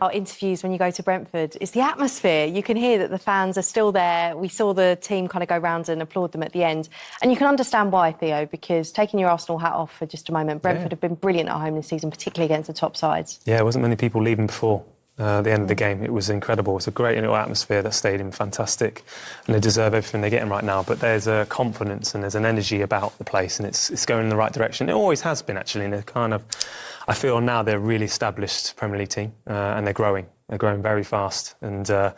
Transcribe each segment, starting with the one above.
our interviews when you go to Brentford is the atmosphere. You can hear that the fans are still there. We saw the team kind of go round and applaud them at the end. And you can understand why, Theo, because taking your Arsenal hat off for just a moment, Brentford have been brilliant at home this season, particularly against the top sides. Yeah, there wasn't many people leaving before the end of the game. It was incredible. It's a great little atmosphere. That stadium, fantastic, and they deserve everything they're getting right now. But there's a confidence and there's an energy about the place, and it's going in the right direction. It always has been, actually. And they're kind of, I feel now they're a really established Premier League team, and they're growing. They're growing very fast. And I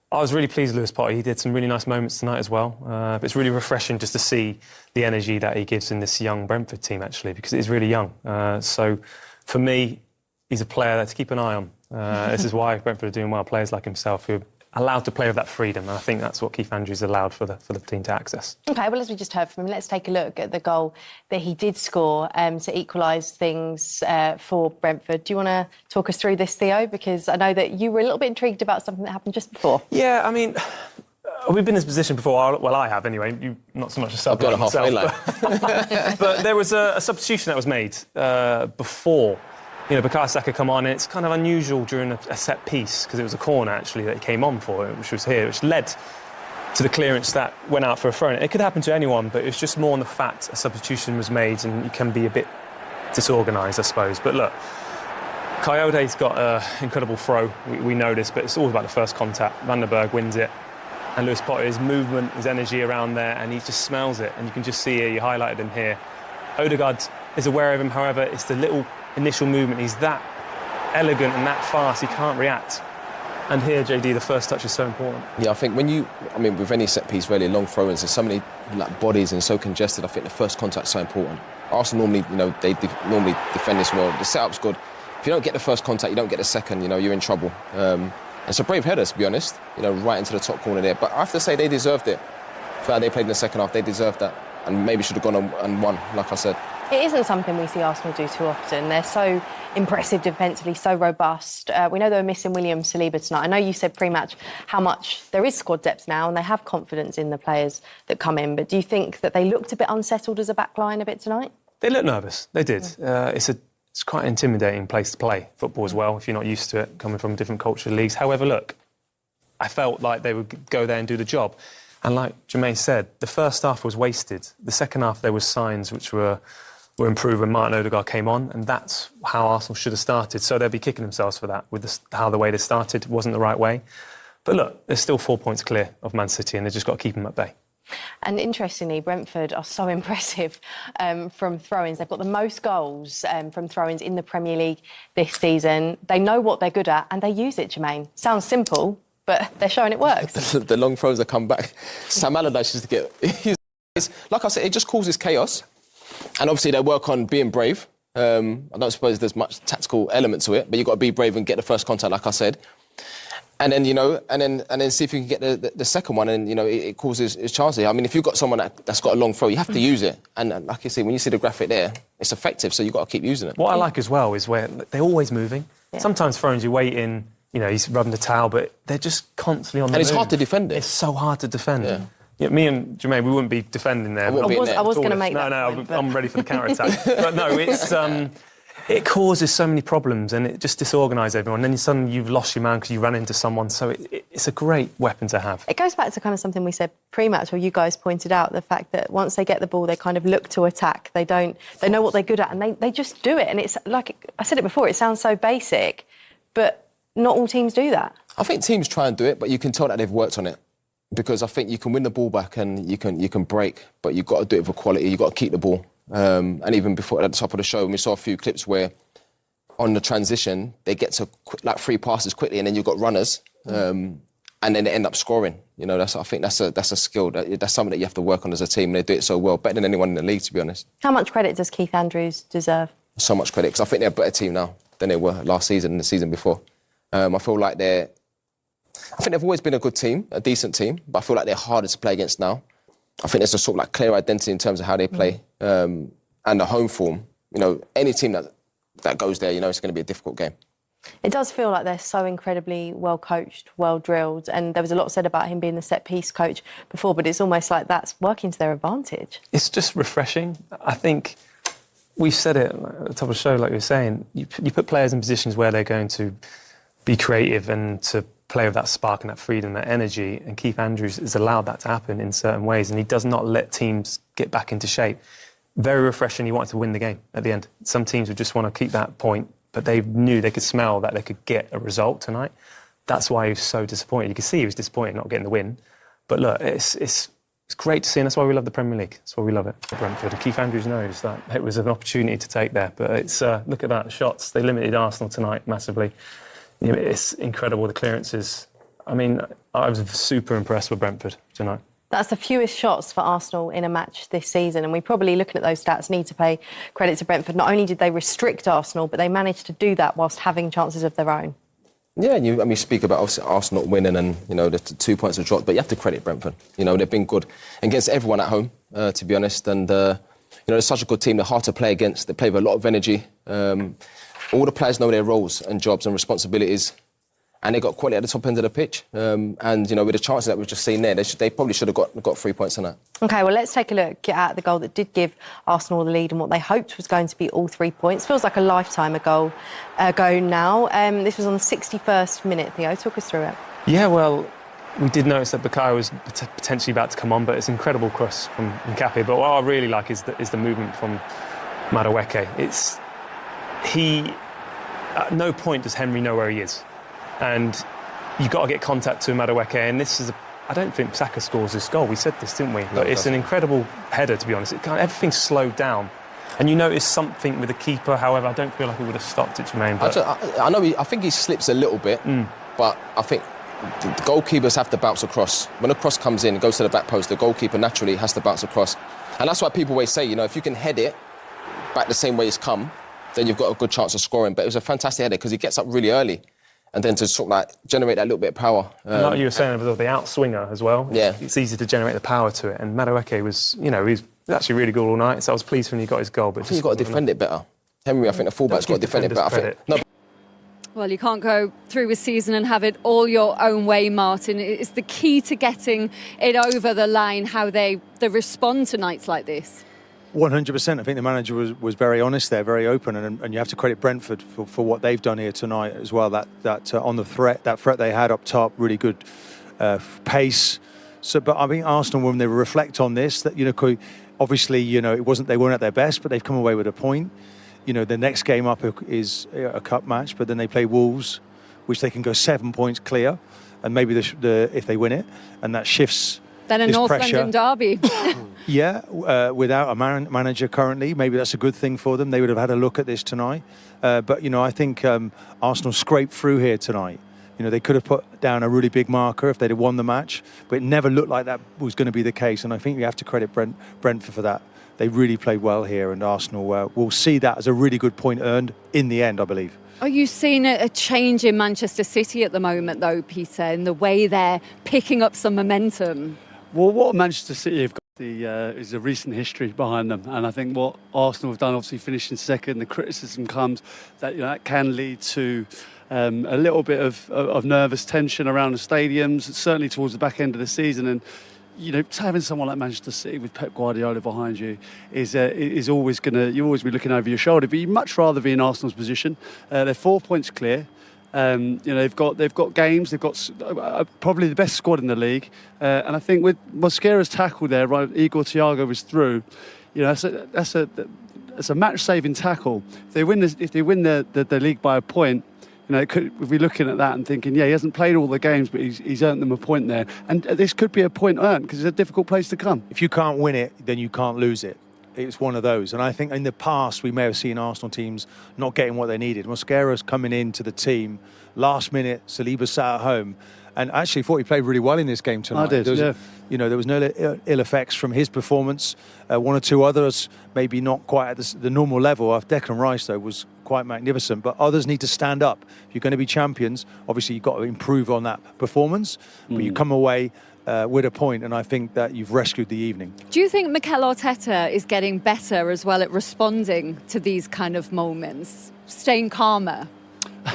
was really pleased with Lewis Potter. He did some really nice moments tonight as well. But it's really refreshing just to see the energy that he gives in this young Brentford team, actually, because it is really young. So for me, he's a player to keep an eye on. This is why Brentford are doing well. Players like himself who are allowed to play with that freedom, and I think that's what Keith Andrews allowed for the team to access. OK, well, as we just heard from him, let's take a look at the goal that he did score to equalise things for Brentford. Do you want to talk us through this, Theo? Because I know that you were a little bit intrigued about something that happened just before. Yeah, I mean, we've been in this position before. Well, I have anyway. You not so much yourself. I've got a halfway line. But there was a substitution that was made before. You know, Bukayo Saka come on, and it's kind of unusual during a set piece, because it was a corner, actually, that he came on for, which was here, which led to the clearance that went out for a throw. It could happen to anyone, but it's just more on the fact a substitution was made, and you can be a bit disorganised, I suppose. But look, Coyote's got an incredible throw. We know this, but it's all about the first contact. Van der Berg wins it, and Lewis Potter, his movement, his energy around there, and he just smells it. And you can just see here, you highlighted him here. Odegaard is aware of him, however, it's the little initial movement. He's that elegant and that fast, he can't react. And here, JD, the first touch is so important. Yeah, I think with any set piece, really, long throw-ins, there's so many bodies and so congested. I think the first contact's so important. Arsenal normally, they normally defend this well. The setup's good. If you don't get the first contact, you don't get the second, you're in trouble. It's a brave header, to be honest, right into the top corner there. But I have to say, they deserved it. For how they played in the second half, they deserved that. And maybe should have gone and won, like I said. It isn't something we see Arsenal do too often. They're so impressive defensively, so robust. We know they were missing William Saliba tonight. I know you said pre-match how much there is squad depth now and they have confidence in the players that come in. But do you think that they looked a bit unsettled as a back line a bit tonight? They looked nervous. They did. It's quite an intimidating place to play football as well, if you're not used to it, coming from different cultural leagues. However, look, I felt like they would go there and do the job. And like Jermaine said, the first half was wasted. The second half, there were signs which were improved when Martin Odegaard came on, and that's how Arsenal should have started. So they'll be kicking themselves for that, with the way they started wasn't the right way. But look, they're still 4 points clear of Man City, and they've just got to keep them at bay. And interestingly, Brentford are so impressive from throw-ins. They've got the most goals from throw-ins in the Premier League this season. They know what they're good at, and they use it, Jermaine. Sounds simple, but they're showing it works. The long throws that come back. Sam Allardyce used to get... Like I said, it just causes chaos. And obviously they work on being brave. I don't suppose there's much tactical element to it, but you've got to be brave and get the first contact, like I said. And then, and then see if you can get the second one, and, it causes chances. I mean, if you've got someone that's got a long throw, you have to use it. And like you see, when you see the graphic there, it's effective, so you've got to keep using it. What I like as well is where they're always moving. Yeah. Sometimes throw-ins, you wait in, he's rubbing the towel, but they're just constantly on the move. And it's hard to defend it. It's so hard to defend. Yeah. Yeah, me and Jermaine, we wouldn't be defending there. I was going to make that point, I'm ready for the counter-attack. But no, it causes so many problems, and it just disorganises everyone. And then suddenly you've lost your man because you ran into someone. So it's a great weapon to have. It goes back to kind of something we said pre-match, where you guys pointed out the fact that once they get the ball, they kind of look to attack. They know what they're good at, and they just do it. And it's like, I said it before, it sounds so basic, but not all teams do that. I think teams try and do it, but you can tell that they've worked on it. Because I think you can win the ball back and you can break, but you've got to do it with quality. You've got to keep the ball. And even before, at the top of the show, we saw a few clips where on the transition, they get to three passes quickly, and then you've got runners, and then they end up scoring. I think that's a skill. That's something that you have to work on as a team, and they do it so well, better than anyone in the league, to be honest. How much credit does Keith Andrews deserve? So much credit, because I think they're a better team now than they were last season and the season before. I feel like I think they've always been a good team, a decent team, but I feel like they're harder to play against now. I think there's a sort of clear identity in terms of how they play, and the home form. Any team that goes there, it's going to be a difficult game. It does feel like they're so incredibly well coached, well drilled, and there was a lot said about him being the set piece coach before, but it's almost like that's working to their advantage. It's just refreshing. I think we've said it at the top of the show, like you were saying, you put players in positions where they're going to be creative and to play with that spark and that freedom, that energy. And Keith Andrews has allowed that to happen in certain ways, and he does not let teams get back into shape. Very refreshing. He wanted to win the game at the end. Some teams would just want to keep that point, but they knew they could smell that they could get a result tonight. That's why he was so disappointed. You could see he was disappointed not getting the win. But look, it's great to see, and that's why we love the Premier League. That's why we love it. Brentford. And Keith Andrews knows that it was an opportunity to take there. But it's look at that, shots. They limited Arsenal tonight massively. You know, it's incredible, the clearances. I mean, I was super impressed with Brentford tonight. That's the fewest shots for Arsenal in a match this season, and we probably, looking at those stats, need to pay credit to Brentford. Not only did they restrict Arsenal, but they managed to do that whilst having chances of their own. Yeah, you speak about Arsenal winning and, the 2 points are dropped, but you have to credit Brentford. They've been good against everyone at home, to be honest, and, they're such a good team. They're hard to play against. They play with a lot of energy. All the players know their roles and jobs and responsibilities. And they got quality at the top end of the pitch. And, with the chances that we've just seen there, they probably should have got 3 points on that. OK, well, let's take a look at the goal that did give Arsenal the lead and what they hoped was going to be all 3 points. Feels like a lifetime ago now. This was on the 61st minute. Theo, talk us through it. Yeah, well, we did notice that Bukayo was potentially about to come on, but it's an incredible cross from Nkapé. But what I really like is the movement from Madueke. At no point does Henry know where he is. And you've got to get contact to Madueke, and I don't think Saka scores this goal. We said this, didn't we? But it's an incredible header, to be honest. Everything's slowed down. And you notice something with the keeper, however, I don't feel like he would have stopped it, Jermaine. But I think he slips a little bit, but I think the goalkeepers have to bounce across. When a cross comes in, it goes to the back post, the goalkeeper naturally has to bounce across. And that's why people always say, if you can head it back the same way it's come, then you've got a good chance of scoring. But it was a fantastic header because he gets up really early. And then to sort of generate that little bit of power. Like you were saying, the outswinger as well. Yeah. It's easy to generate the power to it. And Madueke was, he was actually really good all night. So I was pleased when he got his goal. But you've got to defend it better. Henry, I think the fullback's got to defend it better. Well, you can't go through a season and have it all your own way, Martin. It's the key to getting it over the line, how they respond to nights like this. 100%. I think the manager was very honest there, very open, and you have to credit Brentford for what they've done here tonight as well. That on the threat they had up top, really good pace. So, but I think Arsenal, when they reflect on this, that obviously they weren't at their best, but they've come away with a point. The next game up is a cup match, but then they play Wolves, which they can go 7 points clear, and maybe if they win it, and that shifts. Then a North London derby. Yeah, without a manager currently, maybe that's a good thing for them. They would have had a look at this tonight. But, I think Arsenal scraped through here tonight. They could have put down a really big marker if they'd have won the match, but it never looked like that was going to be the case. And I think we have to credit Brentford for that. They really played well here, and Arsenal will see that as a really good point earned in the end, I believe. Are you seeing a change in Manchester City at the moment, though, Peter, in the way they're picking up some momentum? Well, what Manchester City have got is a recent history behind them, and I think what Arsenal have done, obviously finishing second, the criticism comes that that can lead to a little bit of nervous tension around the stadiums, certainly towards the back end of the season. And having someone like Manchester City with Pep Guardiola behind you is always you'll always be looking over your shoulder. But you'd much rather be in Arsenal's position. They're 4 points clear. They've got games. They've got probably the best squad in the league, and I think with Mosquera's tackle there, right, Igor Thiago was through. That's a match-saving tackle. If they win the league by a point, we'll be looking at that and thinking, he hasn't played all the games, but he's earned them a point there, and this could be a point earned because it's a difficult place to come. If you can't win it, then you can't lose it. It's one of those. And I think in the past, we may have seen Arsenal teams not getting what they needed. Mosquera's coming into the team last minute. Saliba sat at home. And I actually thought he played really well in this game tonight. I did, there was no ill effects from his performance. One or two others, maybe not quite at the normal level. Declan Rice, though, was quite magnificent. But others need to stand up. If you're going to be champions, obviously you've got to improve on that performance. But you come away with a point, and I think that you've rescued the evening. Do you think Mikel Arteta is getting better as well at responding to these kind of moments, staying calmer?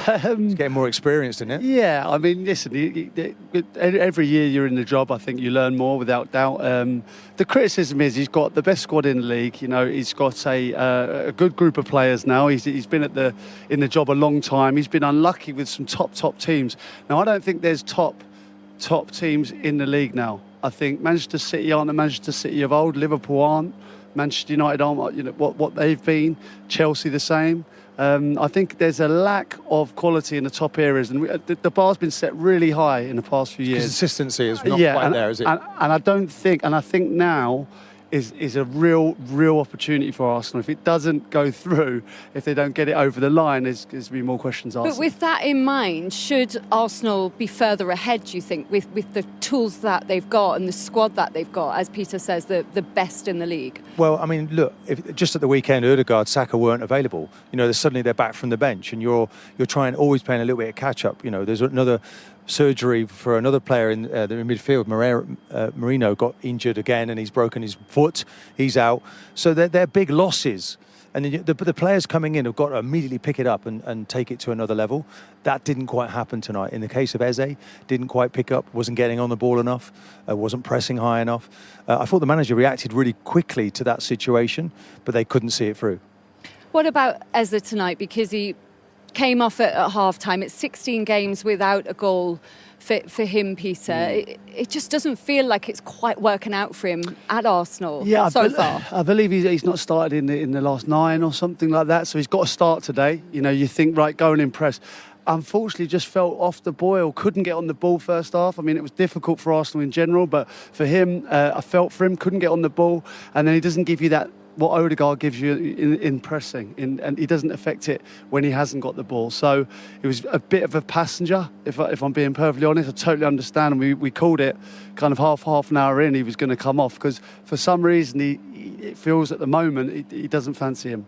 It's getting more experienced, isn't it? Yeah, I mean, listen, every year you're in the job, I think you learn more, without doubt. The criticism is he's got the best squad in the league. You know, he's got a good group of players now. He's been in the job a long time. He's been unlucky with some top teams. Now, I don't think there's top teams in the league now. I think Manchester City aren't the Manchester City of old. Liverpool aren't. Manchester United aren't, you know, what they've been. Chelsea the same. I think there's a lack of quality in the top areas, and the bar's been set really high in the past few years. Consistency is not quite there, is it? And I think now is a real opportunity for Arsenal. If it doesn't go through, if they don't get it over the line, there's going to be more questions asked. But with that in mind, should Arsenal be further ahead, do you think, with the tools that they've got and the squad that they've got, as Peter says, the best in the league? Well, I mean, look, just at the weekend, Ødegaard, Saka weren't available. You know, suddenly they're back from the bench, and you're always playing a little bit of catch-up. You know, there's another surgery for another player in the midfield. Marino got injured again, and he's broken his foot. He's out. So they're big losses. And the players coming in have got to immediately pick it up and take it to another level. That didn't quite happen tonight. In the case of Eze, didn't quite pick up, wasn't getting on the ball enough, wasn't pressing high enough. I thought the manager reacted really quickly to that situation, but they couldn't see it through. What about Eze tonight? Because he came off at half-time. It's 16 games without a goal for him, Peter. It just doesn't feel like it's quite working out for him at Arsenal so far. I believe he's not started in the last 9 or something like that, so he's got to start today. You know, you think, right, go and impress. Unfortunately, just felt off the boil, couldn't get on the ball first half. I mean, it was difficult for Arsenal in general, but for him, I felt for him, couldn't get on the ball, and then he doesn't give you that what Ødegaard gives you in pressing, and he doesn't affect it when he hasn't got the ball. So it was a bit of a passenger, if I'm being perfectly honest. I totally understand, and we called it kind of half an hour in he was going to come off, because for some reason it feels at the moment he doesn't fancy him.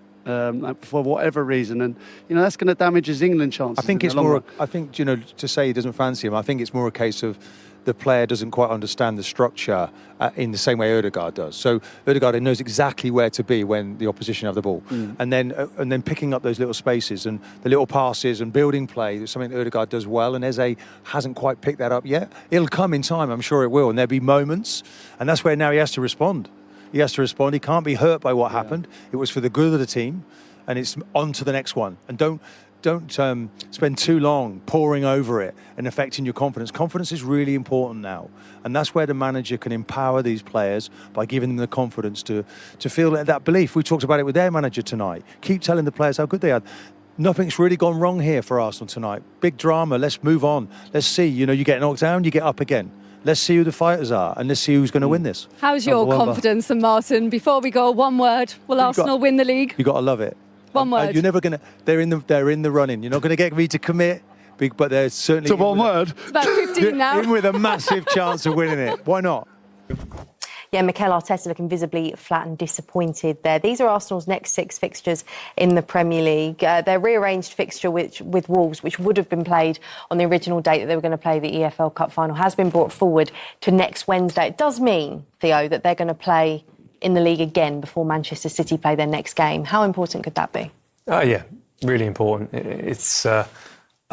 For whatever reason, and you know that's going to damage his England chances. I think it's more. I think, you know, to say he doesn't fancy him, I think it's more a case of the player doesn't quite understand the structure in the same way Ødegaard does. So Ødegaard knows exactly where to be when the opposition have the ball, and then picking up those little spaces and the little passes and building play is something that Ødegaard does well, and Eze hasn't quite picked that up yet. It'll come in time, I'm sure it will, and there'll be moments, and that's where now he has to respond. He has to respond. He can't be hurt by what happened. It was for the good of the team, and it's on to the next one. And don't spend too long poring over it and affecting your confidence. Confidence is really important now, and that's where the manager can empower these players by giving them the confidence to feel that belief. We talked about it with their manager tonight. Keep telling the players how good they are. Nothing's really gone wrong here for Arsenal tonight. Big drama. Let's move on. Let's see. You know, you get knocked down, you get up again. Let's see who the fighters are, and let's see who's going to win this. How's your confidence, and Martin? Before we go, one word: will Arsenal win the league? You got to love it. One word. You're never going to. They're in the running. You're not going to get me to commit, but they're certainly. To one word. It's about 15 now. In with a massive chance of winning it. Why not? Yeah, Mikel Arteta looking visibly flat and disappointed there. These are Arsenal's next 6 fixtures in the Premier League. Their rearranged fixture with Wolves, which would have been played on the original date that they were going to play the EFL Cup final, has been brought forward to next Wednesday. It does mean, Theo, that they're going to play in the league again before Manchester City play their next game. How important could that be? Yeah, really important. It's I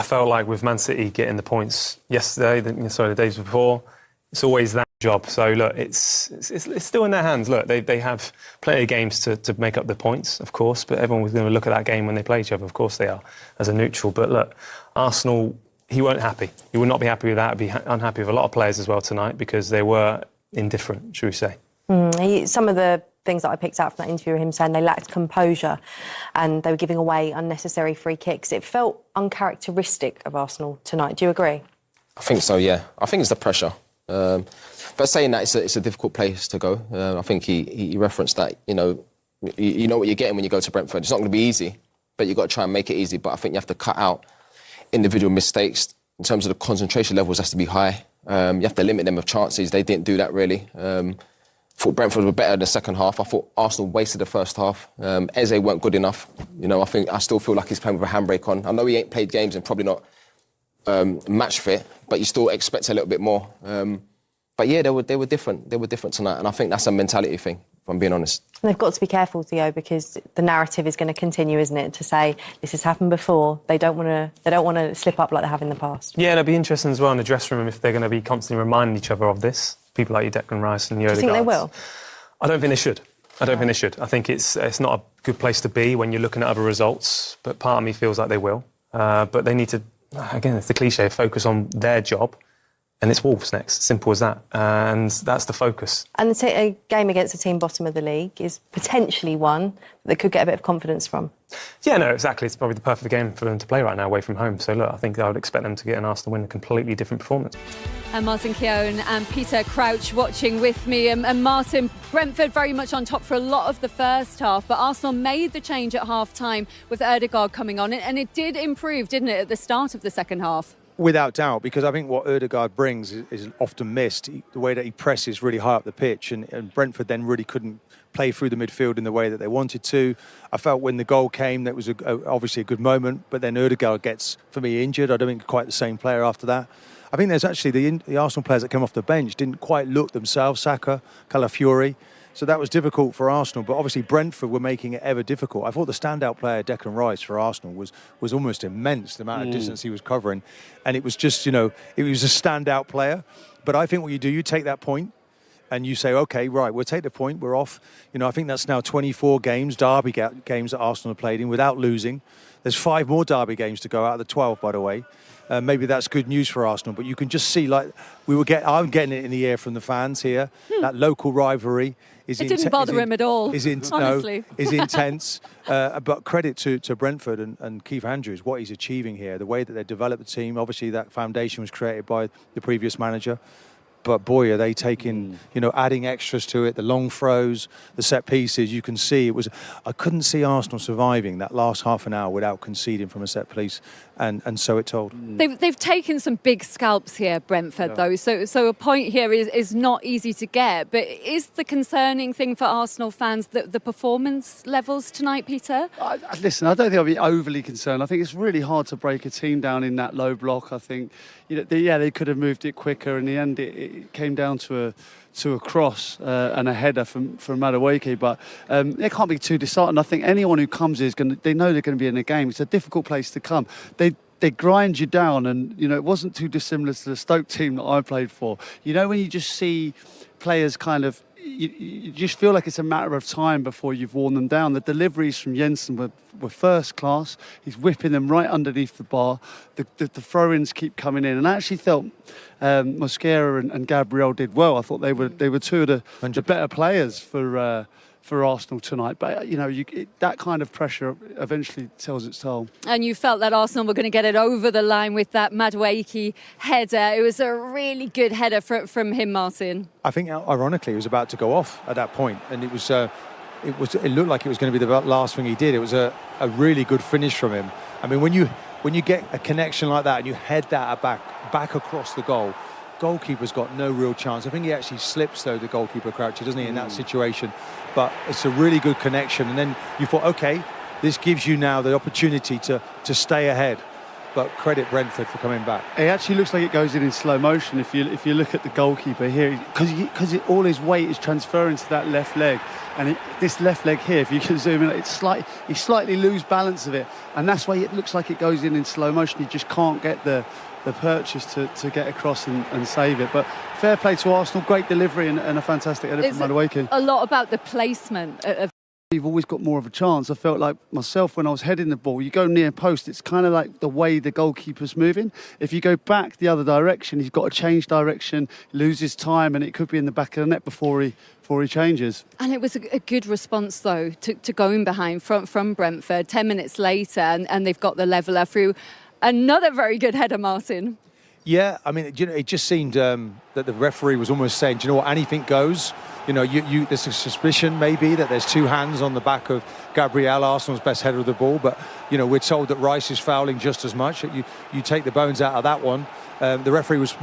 felt like with Man City getting the points yesterday, the days before, it's always that job. So look, it's still in their hands. Look, they have plenty of games to make up the points, of course, but everyone was going to look at that game when they play each other. Of course they are, as a neutral. But look, Arsenal, he won't happy. He would not be happy with that. He'd be unhappy with a lot of players as well tonight, because they were indifferent, should we say. Some of the things that I picked out from that interview, him saying they lacked composure and they were giving away unnecessary free kicks. It felt uncharacteristic of Arsenal tonight. Do you agree? I think so, yeah. I think it's the pressure. But saying that, it's a difficult place to go. I think he referenced that, you know what you're getting when you go to Brentford. It's not going to be easy, but you've got to try and make it easy. But I think you have to cut out individual mistakes. In terms of the concentration levels, has to be high. You have to limit them of chances. They didn't do that, really. I thought Brentford were better in the second half. I thought Arsenal wasted the first half. Eze weren't good enough. You know, I still feel like he's playing with a handbrake on. I know he ain't played games and probably not match fit, but you still expect a little bit more. But yeah, they were different. They were different tonight, and I think that's a mentality thing. if I'm being honest. And they've got to be careful, Theo, because the narrative is going to continue, isn't it? To say this has happened before. They don't want to slip up like they have in the past. Yeah, it'll be interesting as well in the dressing room if they're going to be constantly reminding each other of this. People like your Declan Rice and your Odegaard. Do you think they will? I don't think they should. I think it's not a good place to be when you're looking at other results. But part of me feels like they will. But they need to, again, it's the cliche, focus on their job. And it's Wolves next, simple as that. And that's the focus. And a game against a team bottom of the league is potentially one that could get a bit of confidence from. Yeah, no, exactly. It's probably the perfect game for them to play right now away from home. So, look, I think I would expect them to get an Arsenal win, a completely different performance. And Martin Keown and Peter Crouch watching with me. And Martin, Brentford very much on top for a lot of the first half, but Arsenal made the change at half-time with Odegaard coming on. And it did improve, didn't it, at the start of the second half? Without doubt, because I think what Odegaard brings is often missed. The way that he presses really high up the pitch, and Brentford then really couldn't play through the midfield in the way that they wanted to. I felt when the goal came, that was obviously a good moment, but then Odegaard gets, for me, injured. I don't think quite the same player after that. I think there's actually the Arsenal players that came off the bench didn't quite look themselves, Saka, Calafiori. So that was difficult for Arsenal, but obviously Brentford were making it ever difficult. I thought the standout player, Declan Rice, for Arsenal was almost immense, the amount of distance he was covering. And it was just, it was a standout player. But I think what you do, you take that point and you say, OK, right, we'll take the point, we're off. I think that's now 24 games, derby games that Arsenal have played in without losing. There's 5 more derby games to go out of the 12, by the way. Maybe that's good news for Arsenal, but you can just see, I'm getting it in the air from the fans here, that local rivalry. It didn't bother him at all, honestly. Is intense. But credit to Brentford and Keith Andrews, what he's achieving here, the way that they developed the team. Obviously, that foundation was created by the previous manager. But boy, are they taking, adding extras to it, the long throws, the set pieces. You can see I couldn't see Arsenal surviving that last half an hour without conceding from a set piece. And so it told. They've taken some big scalps here, Brentford, though. So a point here is not easy to get. But is the concerning thing for Arsenal fans the performance levels tonight, Peter? Listen, I don't think I'll be overly concerned. I think it's really hard to break a team down in that low block. I think, they could have moved it quicker. In the end, it came down to a cross and a header from Madueke, but it can't be too disheartened. I think anyone who comes they know they're going to be in a game. It's a difficult place to come. They grind you down, and it wasn't too dissimilar to the Stoke team that I played for. When you just see players kind of, you just feel like it's a matter of time before you've worn them down. The deliveries from Jensen were first class. He's whipping them right underneath the bar. The throw-ins keep coming in, and I actually felt Mosquera and Gabriel did well. I thought they were two of the better players for Arsenal tonight. But, that kind of pressure eventually tells its toll. And you felt that Arsenal were going to get it over the line with that Madueke header. It was a really good header from him, Martin. I think, ironically, he was about to go off at that point, and it looked like it was going to be the last thing he did. It was a really good finish from him. I mean, when you get a connection like that and you head that back across the goal, goalkeeper's got no real chance. I think he actually slips, though, the goalkeeper, Croucher, doesn't he, in that situation? But it's a really good connection. And then you thought, OK, this gives you now the opportunity to stay ahead. But credit Brentford for coming back. It actually looks like it goes in slow motion if you look at the goalkeeper here, because all his weight is transferring to that left leg. And this left leg here, if you can zoom in, he slightly lose balance of it. And that's why it looks like it goes in slow motion. He just can't get the purchase to get across and save it. But fair play to Arsenal, great delivery and a fantastic header from Madueke. A lot about the placement of... You've always got more of a chance. I felt like myself when I was heading the ball, you go near post, it's kind of like the way the goalkeeper's moving. If you go back the other direction, he's got to change direction, loses time, and it could be in the back of the net before he changes. And it was a good response, though, to going behind from Brentford. 10 minutes later, and they've got the leveller through another very good header, Martin. Yeah, I mean, it just seemed that the referee was almost saying, do you know what, anything goes. There's a suspicion maybe that there's 2 hands on the back of Gabriel, Arsenal's best header of the ball, but, we're told that Rice is fouling just as much. You take the bones out of that one. The referee was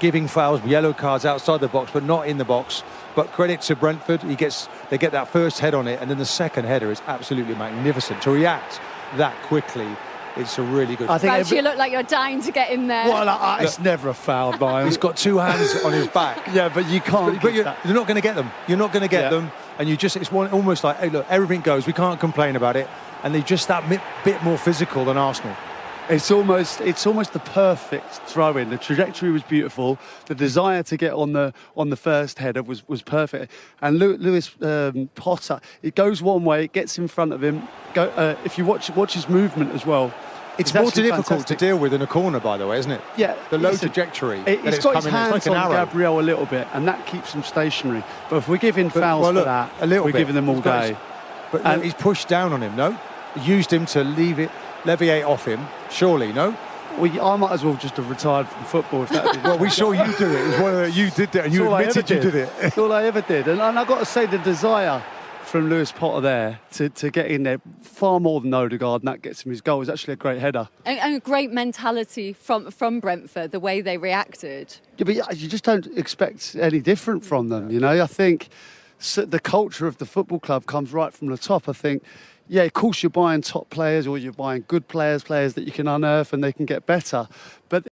giving fouls, yellow cards outside the box, but not in the box. But credit to Brentford, they get that first head on it, and then the second header is absolutely magnificent. To react that quickly It's a really good. I think Raj, you look like you're dying to get in there. well, it's never a foul, Brian. He's got two hands on his back. Yeah, but you can't. But you're not going to get them. You're not going to get them, and it's almost like, hey, look, everything goes. We can't complain about it, and they're just that bit more physical than Arsenal. It's almost the perfect throw-in. The trajectory was beautiful. The desire to get on the first header was perfect. And Lewis Potter, it goes one way, it gets in front of him. If you watch his movement as well, it's more difficult fantastic to deal with in a corner, by the way, isn't it? Yeah, the low trajectory. He's got his hands it's like on Gabriel a little bit, and that keeps him stationary. But if we're giving fouls for that, we're giving them all day. But he's pushed down on him. No, used him to leviate off him. Surely, no. Well, I might as well just have retired from football if that. Well, we saw you do it. It was one of you did that, and you admitted you did it. That's all I ever did, and I've got to say the desire from Lewis Potter there to get in there far more than Odegaard, and that gets him his goal. It was actually a great header. And a great mentality from Brentford, the way they reacted. Yeah, but you just don't expect any different from them, you know. I think the culture of the football club comes right from the top. I think, yeah, of course you're buying top players or you're buying good players that you can unearth and they can get better. But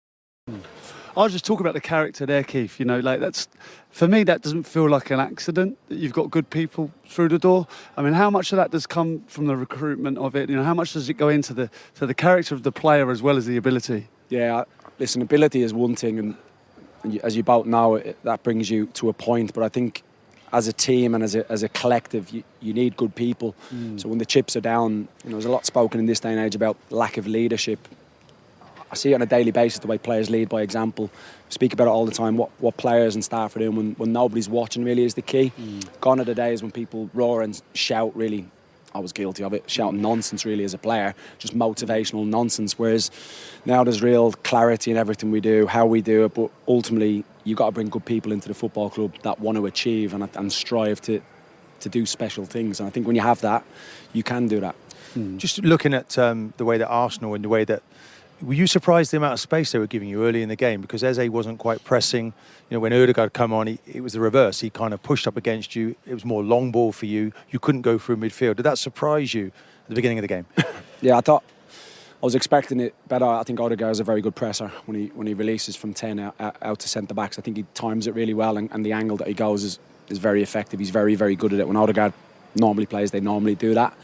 I'll just talk about the character there, Keith. You know, like that's, for me, that doesn't feel like an accident that you've got good people through the door. I mean, how much of that does come from the recruitment of it? You know, how much does it go into the character of the player as well as the ability? Yeah, listen, ability is one thing, and as you both know, that brings you to a point. But I think as a team and as a collective, you need good people. So when the chips are down, you know, there's a lot spoken in this day and age about lack of leadership. I see it on a daily basis, the way players lead by example. Speak about it all the time, what players and staff are doing when nobody's watching really is the key. Gone are the days when people roar and shout really. I was guilty of it, shouting nonsense really as a player, just motivational nonsense. Whereas now there's real clarity in everything we do, how we do it, but ultimately you've got to bring good people into the football club that want to achieve and strive to do special things. And I think when you have that, you can do that. Just looking at the way that Arsenal and the way that, were you surprised the amount of space they were giving you early in the game? Because Eze wasn't quite pressing. You know, when Odegaard come on, it was the reverse. He kind of pushed up against you. It was more long ball for you. You couldn't go through midfield. Did that surprise you at the beginning of the game? Yeah, I was expecting it better. I think Odegaard is a very good presser when he releases from 10 out to centre backs. I think he times it really well, and the angle that he goes is very effective. He's very, very good at it. When Odegaard normally plays, they normally do that.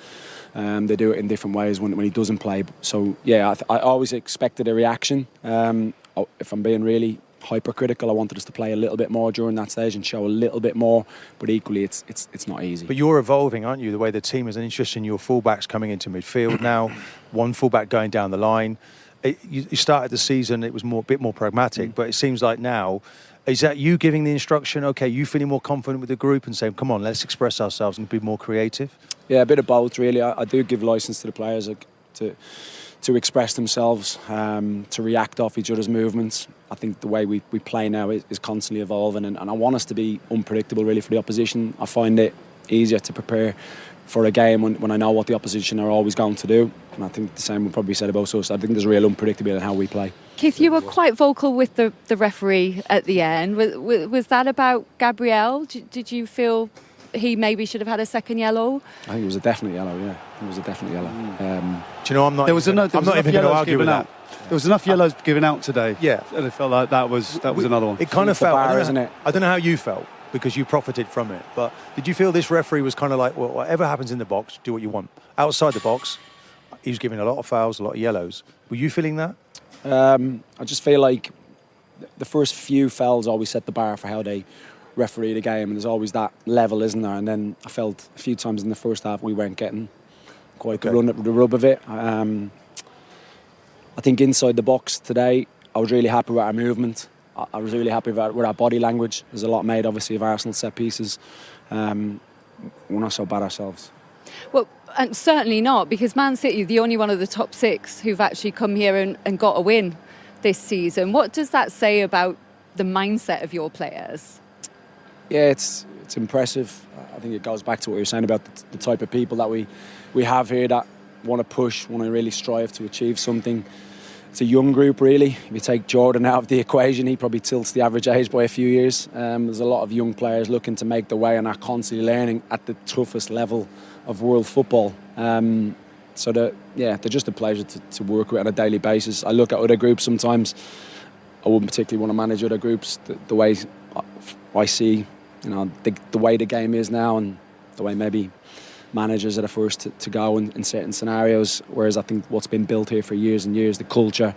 They do it in different ways when he doesn't play. So yeah, I always expected a reaction. If I'm being really hypercritical, I wanted us to play a little bit more during that stage and show a little bit more. But equally, it's not easy. But you're evolving, aren't you? The way the team is, and interesting. Your fullbacks coming into midfield now. One fullback going down the line. You started the season; it was a bit more pragmatic. But it seems like now. Is that you giving the instruction? Okay, you feeling more confident with the group and saying, "Come on, let's express ourselves and be more creative." Yeah, a bit of both, really. I do give licence to the players to express themselves, to react off each other's movements. I think the way we play now is constantly evolving, and I want us to be unpredictable, really, for the opposition. I find it easier to prepare for a game when I know what the opposition are always going to do. And I think the same will probably be said about us. I think there's real unpredictability in how we play. Keith, you were quite vocal with the referee at the end. Was that about Gabriel? Did you feel he maybe should have had a second yellow? I think it was a definite yellow, yeah. It was a definite yellow. Do you know, I'm not even going to argue with that. There was enough yellows given out today. Yeah. And it felt like that was another one. It kind of felt, isn't it? I don't know how you felt, because you profited from it. But did you feel this referee was kind of like, well, whatever happens in the box, do what you want? Outside the box, he was giving a lot of fouls, a lot of yellows. Were you feeling that? I just feel like the first few fouls always set the bar for how they referee the game, and there's always that level, isn't there? And then I felt a few times in the first half we weren't getting quite the rub of it. I think inside the box today, I was really happy with our movement. I was really happy with our body language. There's a lot made, obviously, of Arsenal set pieces. We're not so bad ourselves. Well, and certainly not, because Man City, the only one of the top six who've actually come here and got a win this season. What does that say about the mindset of your players? Yeah, it's impressive. I think it goes back to what you were saying about the type of people that we have here that want to push, want to really strive to achieve something. It's a young group, really. If you take Jordan out of the equation, he probably tilts the average age by a few years. There's a lot of young players looking to make their way and are constantly learning at the toughest level of world football. So they're just a pleasure to work with on a daily basis. I look at other groups sometimes. I wouldn't particularly want to manage other groups. The way I see, the way the game is now, and the way maybe managers are the first to go in certain scenarios. Whereas I think what's been built here for years and years, the culture,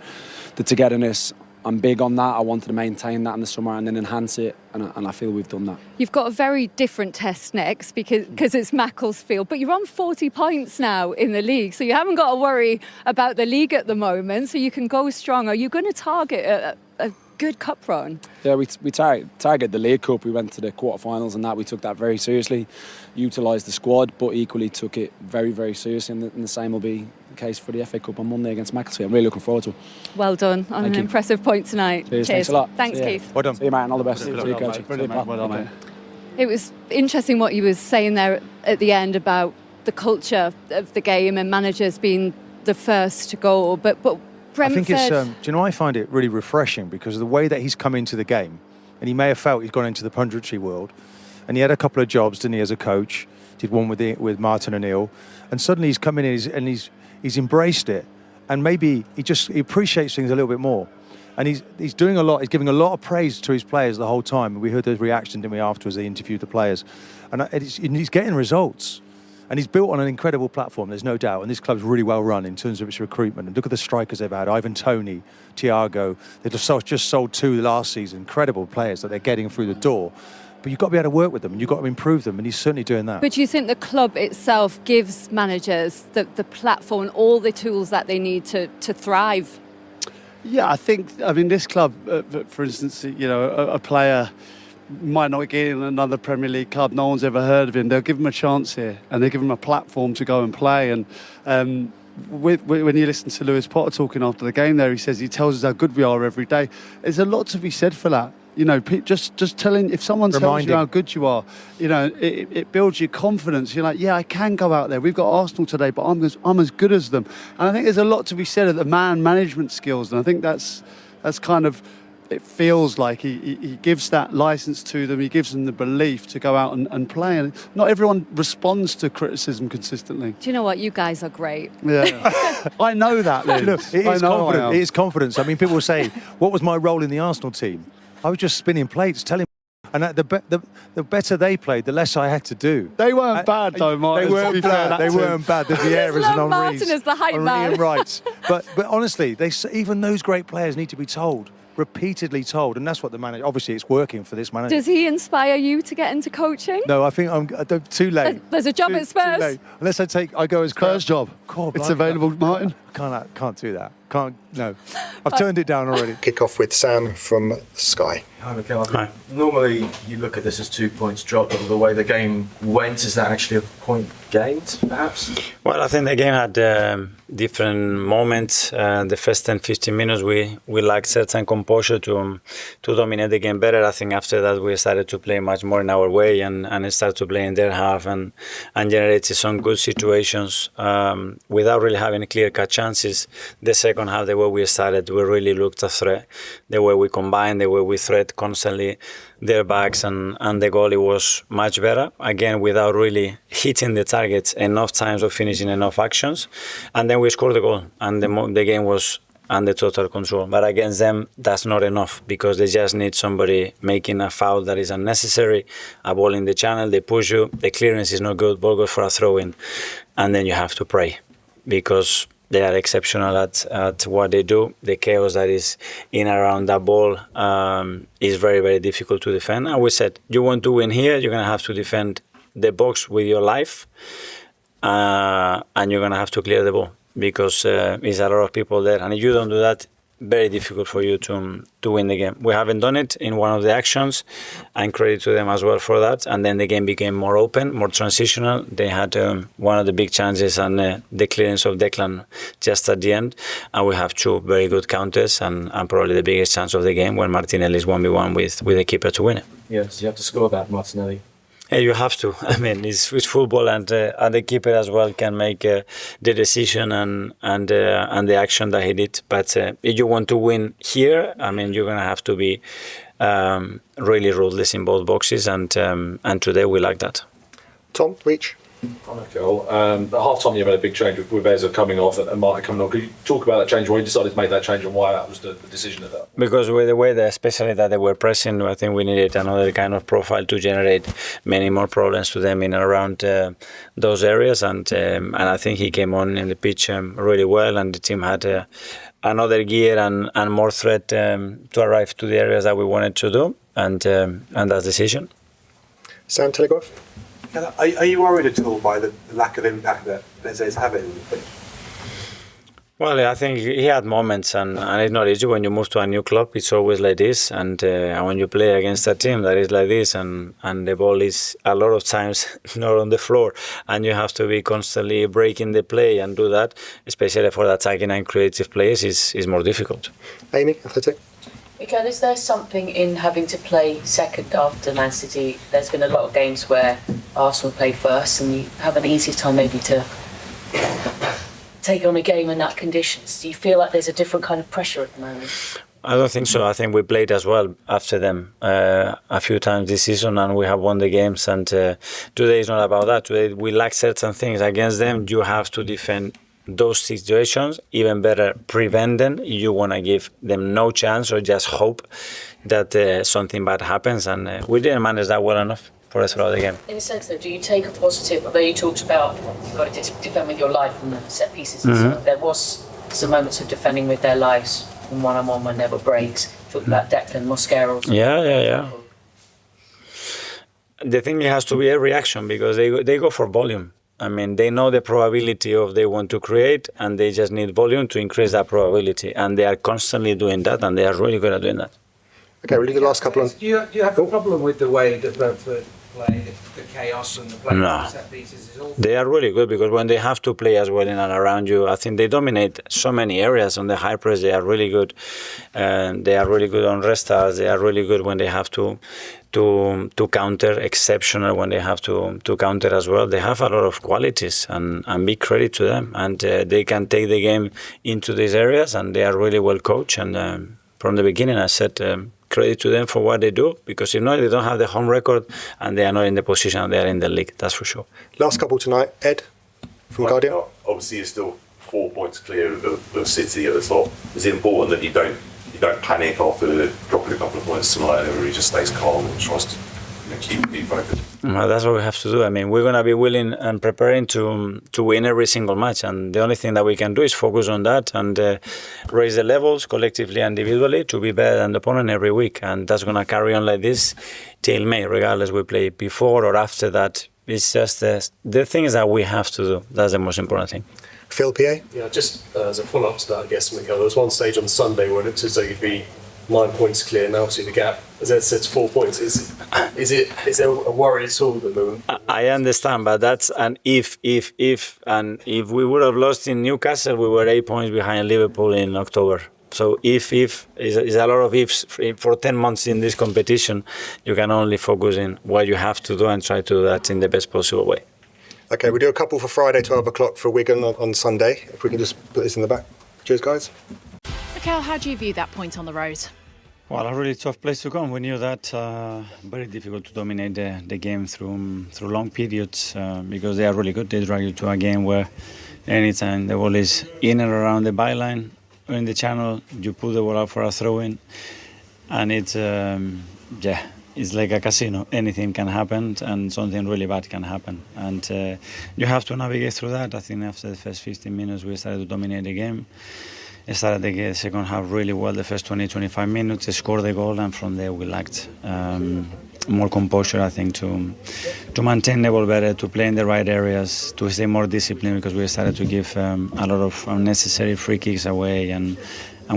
the togetherness, I'm big on that. I wanted to maintain that in the summer and then enhance it, and I feel we've done that. You've got a very different test next because it's Macclesfield, but you're on 40 points now in the league, so you haven't got to worry about the league at the moment, so you can go strong. Are you going to target a good cup run? Yeah, we targeted the League Cup. We went to the quarterfinals and that. We took that very seriously, utilised the squad, but equally took it very, very seriously, and the same will be the case for the FA Cup on Monday against Macclesfield. I'm really looking forward to it. Well done on an impressive point tonight. Cheers. Thanks a lot. Thanks, Keith. Well done. See you, mate, and all the best. Well done, mate. It was interesting what you was saying there at the end about the culture of the game and managers being the first to go, but Brentford... I think it's, do you know, I find it really refreshing because of the way that he's come into the game, and he may have felt he's gone into the punditry world, and he had a couple of jobs, didn't he, as a coach, did one with Martin O'Neill, and suddenly he's come in and he's embraced it, and maybe he appreciates things a little bit more, and he's doing a lot, he's giving a lot of praise to his players the whole time. We heard the reaction, didn't we, afterwards they interviewed the players, and he's getting results. And he's built on an incredible platform, there's no doubt. And this club's really well run in terms of its recruitment. And look at the strikers they've had, Ivan Toney, Thiago. They've just sold 2 last season. Incredible players that they're getting through the door. But you've got to be able to work with them and you've got to improve them. And he's certainly doing that. But do you think the club itself gives managers the platform and all the tools that they need to thrive? Yeah, I mean, this club, for instance, a player might not get in another Premier League club, no one's ever heard of him, they'll give him a chance here and they give him a platform to go and play. And when you listen to Lewis Potter talking after the game there, he says he tells us how good we are every day. There's a lot to be said for that. Just telling, if someone tells you how good you are, it builds your confidence. You're like, yeah, I can go out there. We've got Arsenal today, but I'm as good as them. And I think there's a lot to be said of the man management skills, and I think that's kind of, it feels like he gives that license to them. He gives them the belief to go out and play. And not everyone responds to criticism consistently. Do you know what? You guys are great. Yeah, I know that, Liz. It is confidence. I mean, people will say, what was my role in the Arsenal team? I was just spinning plates, telling. And the better they played, the less I had to do. They weren't bad, though, Martin. They weren't bad. They weren't bad. The Vieira's and Martin as the hype man. Ian Wrights. But honestly, even those great players need to be told. Repeatedly told, and that's what the manager. Obviously, it's working for this manager. Does he inspire you to get into coaching? No, I think I'm too late. There's a job at Spurs. Too late. Unless I go as Spurs job. It's available, Martin. Can't do that. No. I've turned it down already. Kick off with Sam from Sky. Hi, Mikel. Normally, you look at this as 2 points dropped, but the way the game went, is that actually a point gained, perhaps? Well, I think the game had different moments. The first 10-15 minutes, we lacked certain composure to dominate the game better. I think after that, we started to play much more in our way and started to play in their half and generated some good situations without really having clear-cut chances. The second half, the way we started, we really looked a threat. The way we combined, the way we threat constantly their backs, and the goalie was much better. Again, without really hitting the targets enough times or finishing enough actions. And then we scored the goal, and the game was under total control. But against them, that's not enough because they just need somebody making a foul that is unnecessary, a ball in the channel, they push you, the clearance is not good, ball goes for a throw-in, and then you have to pray because they are exceptional at what they do. The chaos that is in around that ball is very, very difficult to defend. And we said, you want to win here, you're going to have to defend the box with your life, and you're going to have to clear the ball because there's a lot of people there. And if you don't do that, very difficult for you to win the game. We haven't done it in one of the actions, and credit to them as well for that. And then the game became more open, more transitional. They had one of the big chances and the clearance of Declan just at the end. And we have 2 very good counters and probably the biggest chance of the game when Martinelli is 1v1 with the keeper to win it. Yeah, so you have to score that, Martinelli. Yeah, you have to. I mean, it's football, and the keeper as well can make the decision and the action that he did. But if you want to win here, I mean, you're gonna have to be really ruthless in both boxes, and today we like that. Tom, Reach. Mikel, at half-time you made a big change with Eza coming off and Martin coming on. Could you talk about that change, why you decided to make that change and why that was the decision of that? Because with the way that, especially that they were pressing, I think we needed another kind of profile to generate many more problems to them in and around those areas. And I think he came on in the pitch really well, and the team had another gear and more threat to arrive to the areas that we wanted to do, and that decision. Sam, Telegraph? Are you worried at all by the lack of impact that Eze is having? Well, I think he had moments, and it's not easy when you move to a new club. It's always like this, and when you play against a team that is like this, and the ball is a lot of times not on the floor, and you have to be constantly breaking the play and do that, especially for the attacking and creative players, is more difficult. Amy, Athletic? Mikel, is there something in having to play second after Man City? There's been a lot of games where Arsenal play first and you have an easier time maybe to take on a game in that conditions. Do you feel like there's a different kind of pressure at the moment? I don't think so. I think we played as well after them a few times this season, and we have won the games. And today is not about that. Today we lack certain things against them. You have to defend those situations, even better prevent them. You want to give them no chance or just hope that something bad happens, and we didn't manage that well enough for us throughout the game. In a sense though, do you take a positive, although you talked about you've got to defend with your life and the set pieces and stuff, there was some moments of defending with their lives in one-on-one when there were breaks. Talked about Declan, Mosquera. Yeah. The thing has to be a reaction, because they go for volume. I mean, they know the probability of they want to create, and they just need volume to increase that probability. And they are constantly doing that, and they are really good at doing that. Okay, we'll do the last couple of... Do you have a problem with the way that Brentford play, the chaos and the play No. set pieces? Is all... They are really good, because when they have to play as well in and around you, I think they dominate so many areas on the high press. They are really good. They are really good on restarts. They are really good when they have to counter, exceptional when they have to counter as well. They have a lot of qualities, and big credit to them. And they can take the game into these areas, and they are really well coached. And from the beginning, I said credit to them for what they do, because if not, they don't have the home record, and they are not in the position they are in the league, that's for sure. Last couple tonight, Ed from Guardian. Obviously, you're still 4 points clear of City at the top. Is it important that you don't panic after dropping a couple of points tonight, and everybody just stays calm and tries to keep focused? Well, that's what we have to do. I mean, we're going to be willing and preparing to win every single match, and the only thing that we can do is focus on that and raise the levels collectively and individually to be better than the opponent every week. And that's going to carry on like this till May, regardless we play before or after that. It's just the things that we have to do. That's the most important thing. Phil, PA? Yeah, just as a follow-up to that, I guess, Mikel, there was one stage on Sunday where it looked as though you'd be 9 points clear. Now, see the gap, as Ed said, 4 points. Is there a worry at all at the moment? I understand, but that's an if, and if we would have lost in Newcastle, we were 8 points behind Liverpool in October. So if is a lot of ifs for 10 months in this competition. You can only focus in what you have to do and try to do that in the best possible way. Okay, we'll do a couple for Friday, 12 o'clock for Wigan on Sunday. If we can just put this in the back. Cheers, guys. Mikel, how do you view that point on the road? Well, a really tough place to come. We knew that very difficult to dominate the game through long periods because they are really good. They drag you to a game where anytime the ball is in and around the byline or in the channel, you put the ball out for a throw-in, and it's it's like a casino. Anything can happen, and something really bad can happen. And you have to navigate through that. I think after the first 15 minutes, we started to dominate the game. I started the second half really well, the first 20-25 minutes, they scored the goal, and from there we lacked more composure, I think, to maintain the ball better, to play in the right areas, to stay more disciplined, because we started to give a lot of unnecessary free kicks away and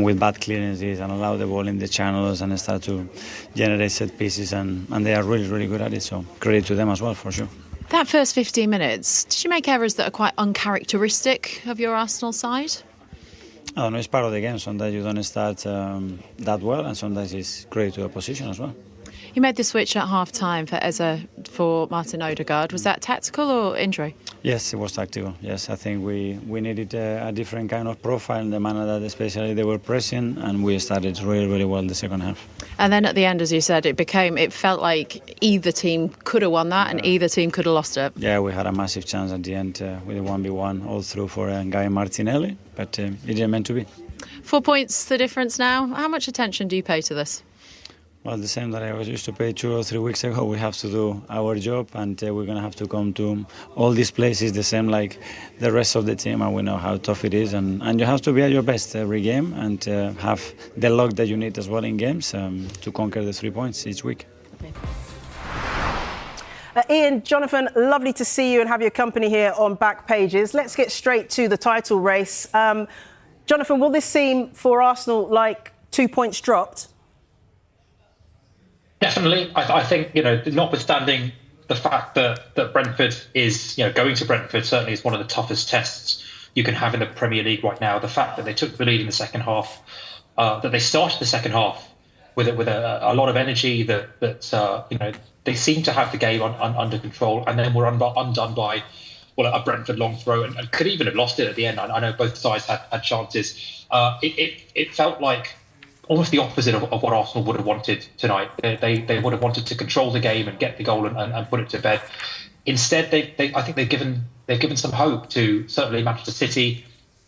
with bad clearances, and allow the ball in the channels and start to generate set pieces, and they are really, really good at it, so credit to them as well, for sure. That first 15 minutes, did you make errors that are quite uncharacteristic of your Arsenal side? I don't know, it's part of the game. Sometimes you don't start that well, and sometimes it's credit to the position as well. You made the switch at half-time for Eze for Martin Odegaard. Was that tactical or injury? Yes, it was tactical. Yes, I think we needed a different kind of profile in the manner that especially they were pressing, and we started really, really well the second half. And then at the end, as you said, it felt like either team could have won that and either team could have lost it. Yeah, we had a massive chance at the end with a 1v1 all through for Guy Martinelli, but it didn't meant to be. 4 points the difference now. How much attention do you pay to this? Well, the same that I was used to pay 2 or 3 weeks ago. We have to do our job, and we're going to have to come to all these places the same like the rest of the team, and we know how tough it is. And you have to be at your best every game and have the luck that you need as well in games to conquer the 3 points each week. Ian, Jonathan, lovely to see you and have your company here on Back Pages. Let's get straight to the title race. Jonathan, will this seem for Arsenal like 2 points dropped? Definitely. I think, notwithstanding the fact that Brentford is, going to Brentford certainly is one of the toughest tests you can have in the Premier League right now. The fact that they took the lead in the second half, that they started the second half with a lot of energy, that they seem to have the game under control, and then were undone by a Brentford long throw, and could even have lost it at the end. I know both sides had chances. It felt like almost the opposite of what Arsenal would have wanted tonight. They would have wanted to control the game and get the goal and put it to bed. Instead, I think they've given some hope to certainly Manchester City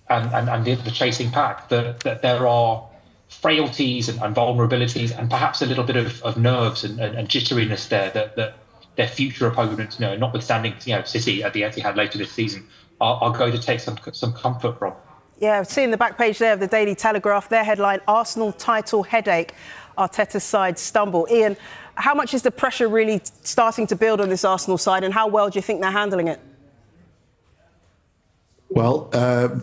and the chasing pack that there are frailties and vulnerabilities and perhaps a little bit of nerves and jitteriness there that their future opponents, notwithstanding City at the Etihad later this season, are going to take some comfort from. Yeah, seeing the back page there of the Daily Telegraph, their headline, Arsenal title headache, Arteta's side stumble. Ian, how much is the pressure really starting to build on this Arsenal side, and how well do you think they're handling it? Well,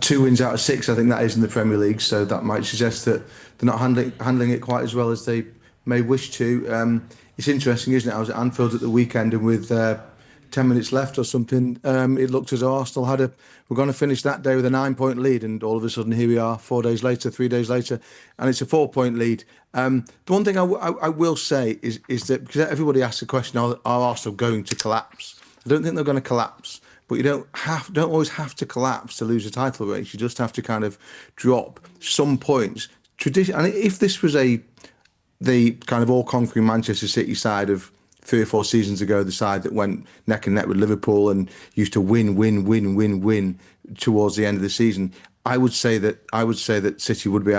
2 wins out of 6, I think that is in the Premier League, so that might suggest that they're not handling it quite as well as they may wish to. It's interesting, isn't it? I was at Anfield at the weekend, and with 10 minutes left or something, it looked as though Arsenal we're going to finish that day with a 9-point lead, and all of a sudden here we are 3 days later, and it's a 4-point lead. The one thing I will say is that, because everybody asks the question, are Arsenal going to collapse? I don't think they're going to collapse, but you don't always have to collapse to lose a title race. You just have to kind of drop some points. And if this was the kind of all-conquering Manchester City side of 3 or 4 seasons ago, the side that went neck and neck with Liverpool and used to win towards the end of the season, I would say that City would be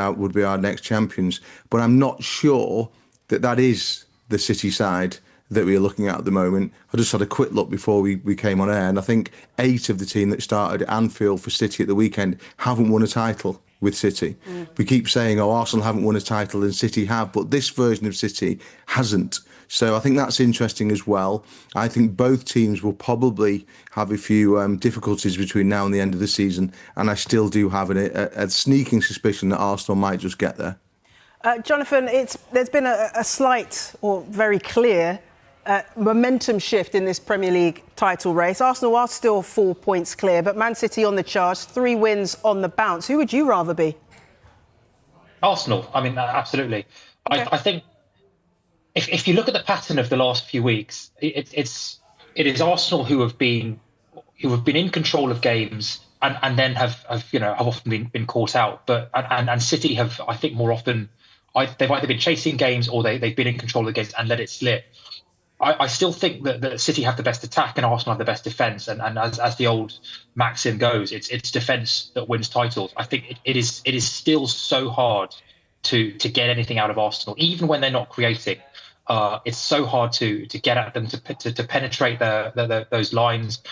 our next champions. But I'm not sure that is the City side that we are looking at the moment. I just had a quick look before we came on air, and I think 8 of the team that started at Anfield for City at the weekend haven't won a title with City. We keep saying, Arsenal haven't won a title and City have, but this version of City hasn't. So I think that's interesting as well. I think both teams will probably have a few difficulties between now and the end of the season, and I still do have a sneaking suspicion that Arsenal might just get there. Jonathan, there's been a slight or very clear momentum shift in this Premier League title race. Arsenal are still 4 points clear, but Man City on the charge, 3 wins on the bounce. Who would you rather be? Arsenal. I mean, absolutely. Okay. I think if you look at the pattern of the last few weeks, it is Arsenal who have been in control of games and then have often been caught out. But and City have, I think, more often they've either been chasing games or they've been in control of the games and let it slip. I still think that City have the best attack and Arsenal have the best defence. And as the old maxim goes, it's defence that wins titles. I think it is still so hard to get anything out of Arsenal, even when they're not creating. It's so hard to get at them, to penetrate those lines.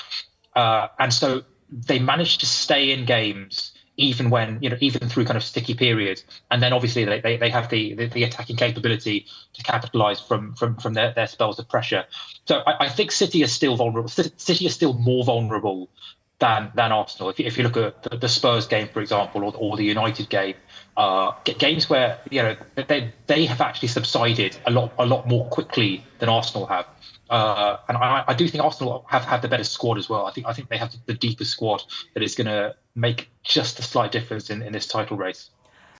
And so they manage to stay in games even when, even through kind of sticky periods. And then obviously they have the attacking capability to capitalise from their spells of pressure. So I think City is still vulnerable. City is still more vulnerable than Arsenal. If you look at the Spurs game, for example, or the United game, games where they have actually subsided a lot more quickly than Arsenal have. And I do think Arsenal have had the better squad as well. I think they have the deepest squad that is going to make just a slight difference in this title race.